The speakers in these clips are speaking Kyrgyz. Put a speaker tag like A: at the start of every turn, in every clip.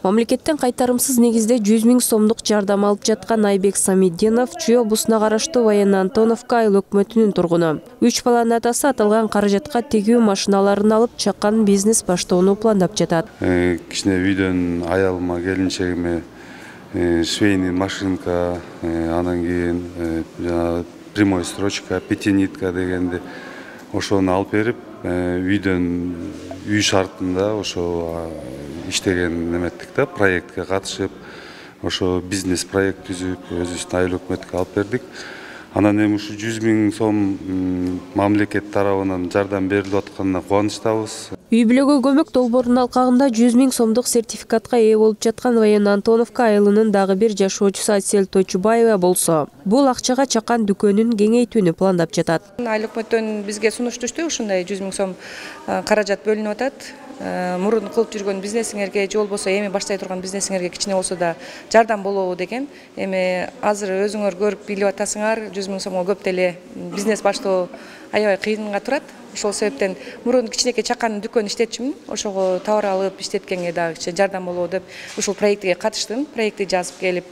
A: Мамлекеттен кайтарымсыз негизде 100 000 сомдук жардам алып жаткан Айбек Самиддинов Чүй облусуна караштуу Военно-Антоновка айыл өкмөтүнүн тургуну. 3 баланын атасы аталган каражатка тегүү машиналарын алып чакан бизнес баштоону пландап жатат.
B: Кичине үйдөн аялыма, келинчегиме швейный машинка, анан кийин прямой строчка, пятинитка дегенди ошону алып берип, үйдөн үй шартында ошо иштеген неметтик да, проектке катышып, ошо бизнес проект түзүп, өзүбүздүн айыл өкмөткө алып бердик. Анан эми ушу 100 000 сом мамлекет тарабынан жардам берилип атканына кубанычтабыз.
A: Үй бүлөгө көмөк долбоорунун алкагында 100 000 сомдук сертификатка ээ болуп жаткан Военно-Антоновка айылынын дагы бир жашоочусу Асель Точубаева болсо, бул акчага чакан дүкөнүн кеңейтүүнү пландап жатат.
C: Айыл өкмөттөн бизге сунуш түштү, ушундай 100 000 сом каражат бөлүнүп атат. Мурун кылып жүргөн бизнесиңерге же болбосо эми баштай турган бизнесиңерге кичине болсо да жардам болобу деген. Эми азыр өзүңөр көрүп билип атасыңар, 100 000 сомго көп деле бизнес баштоо аябай кыйынга турат. Ошол себептен мурун кичинекей чакан дүкөн иштетчүмүн. Ошого товар алып иштеткенге дагы кичине жардам болобу деп ушул проектке катыштым. Проектти жазып келип,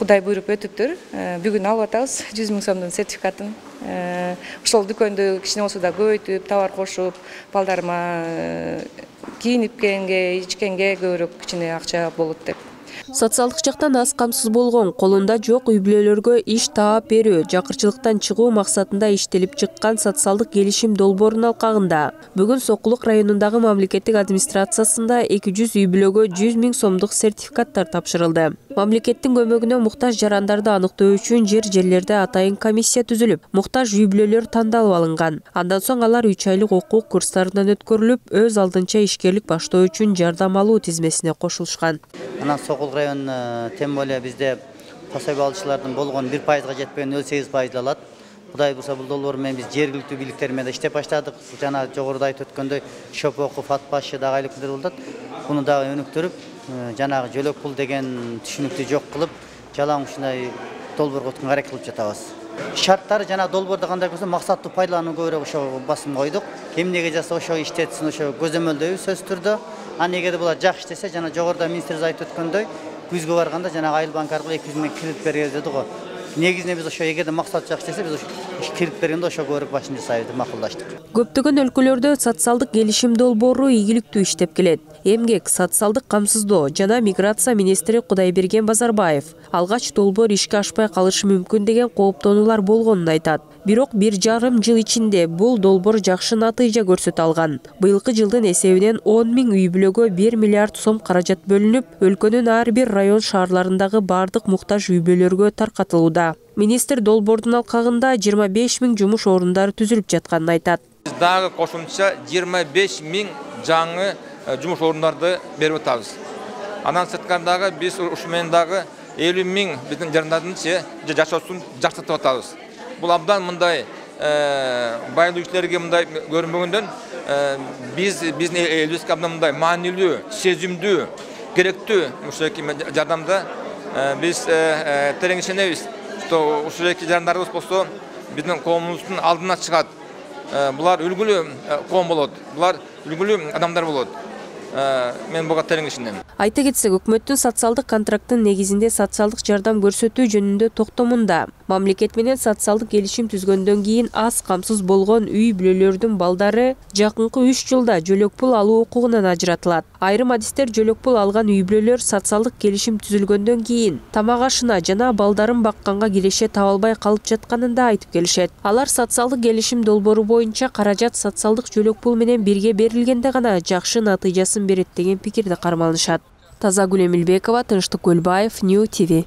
C: Кудай буйруп өтүптүр. Бүгүн алып атабыз 100 000 сомдун сертификатын. Ошол дүкөндү кичине болсо да көбөйтүп, товар кошуп, балдарыма кийиниккенге, ичкенге көбүрөөк кичине акча болот деп.
A: Социалдык жактан аз камсыз болгон, колунда жок үй бүлөлөргө иш таап берүү, жакырчылыктан чыгуу максатында иштелип чыккан социалдык келишим долбоорунун алкагында бүгүн Сокулук районундагы мамлекеттик администрациясында 200 үй бүлөгө 100 000 сомдук сертификаттар тапшырылды. Мамлекеттин көмөгүнө муктаж жарандарды аныктоо үчүн жерлерде атайын комиссия түзүлүп, муктаж үй бүлөлөр тандалып алынган. Андан соң алар 3 айлык окуу курстарынан өткөрүлүп, өз алдынча ишкерлик баштоо үчүн жардам алуу тизмесине кошулушкан.
D: Анан Сокулук район тем более бизде пособие алуучулардын болгон 1%га жетпеген 8% алат. Кудай бурса бул долбоор менен биз жергиликтүү бийликтер менен иштеп баштадык. Жана жогоруда айтып өткөндөй Шопоков, Атбашчы дагы айлыктар болот. Буну дагы өнүктүрүп, жанагы жөлөк пул деген түшүнүктү жок кылып, жалаң ушундай долбоорго өткөнгө аракет кылып жатабыз. Шарттары жана долбоордо кандай болсо максаттуу пайдалануу көбүрөөк ошо басым койдук. Эмнеге жаса ошо иштетсин, ошо көзөмөлдөйбүз сөзсүз түрдө. Аны эгерде булар жакшы иштесе, жана жогоруда министрибиз айтып өткөндөй, күзгө барганда жана айыл банк аркылуу 200 000 кредит беребиз деди го. Негизинен биз ошо эгерде максат жакшы иштесе, биз кредит бергенде ошо көбүрөөк башын жасайбыз деп макулдаштык.
A: Көптөгөн өлкөлөрдө социалдык келишим долбоору ийгиликтүү иштеп келет. Эмгек, социалдык камсыздоо жана миграция министри Кудайберген Базарбаев алгач долбоор ишке ашпай калышы мүмкүн деген кооптонуулар болгонун айтат. Бирок 1,5 жыл ичинде бул долбоор жакшы натыйжа көрсөтө алган. Быйылкы жылдын эсебинен 10 000 үй бүлөгө 1 миллиард сом каражат бөлүнүп, өлкөнүн ар бир район шаарларындагы бардык муктаж үй бүлөлөргө таркатылууда. Министр долбоордун алкагында 25 000 жумуш орундары түзүлүп жатканын айтат.
E: Биз дагы кошумча 25 000 жаңы жумуш орундарды берип атабыз. Анан сырткардагы биз ушу менен дагы 50 000 биздин жарандардын жашоосун жакшыртып атабыз. Бул абдан мындай байлуучуларга мындай көрүнбөгөндөн биздин элибизге абдан мындай маанилүү, сезимдүү, керектүү ушул жардамда биз терең ишенебиз. Ушул жарандарыбыз болсо биздин коомубуздун алдына чыгат. Булар үлгүлүү коом болот. Булар үлгүлүү адамдар болот. Мен буга терең ишенем.
A: Айта кетсек, өкмөттүн социалдык контракттын негизинде социалдык жардам көрсөтүү жөнүндө токтомунда мамлекет менен социалдык келишим түзгөндөн кийин аз камсыз болгон үй бүлөлөрдүн балдары жакынкы 3 жылда жөлөк пул алуу укугунан ажыратылат. Айрым адистер жөлөк пул алган үй бүлөлөр социалдык келишим түзүлгөндөн кийин тамак ашына жана балдарын бакканга киреше таба албай калып жатканын да айтып келишет. Алар социалдык келишим долбоору боюнча каражат социалдык жөлөк пул менен бирге берилгенде гана жакшы натыйжасын берет деген пикирди кармалышат. Тазагүл Эмилбекова, Тынчтык Көлбаев, Нью ТВ.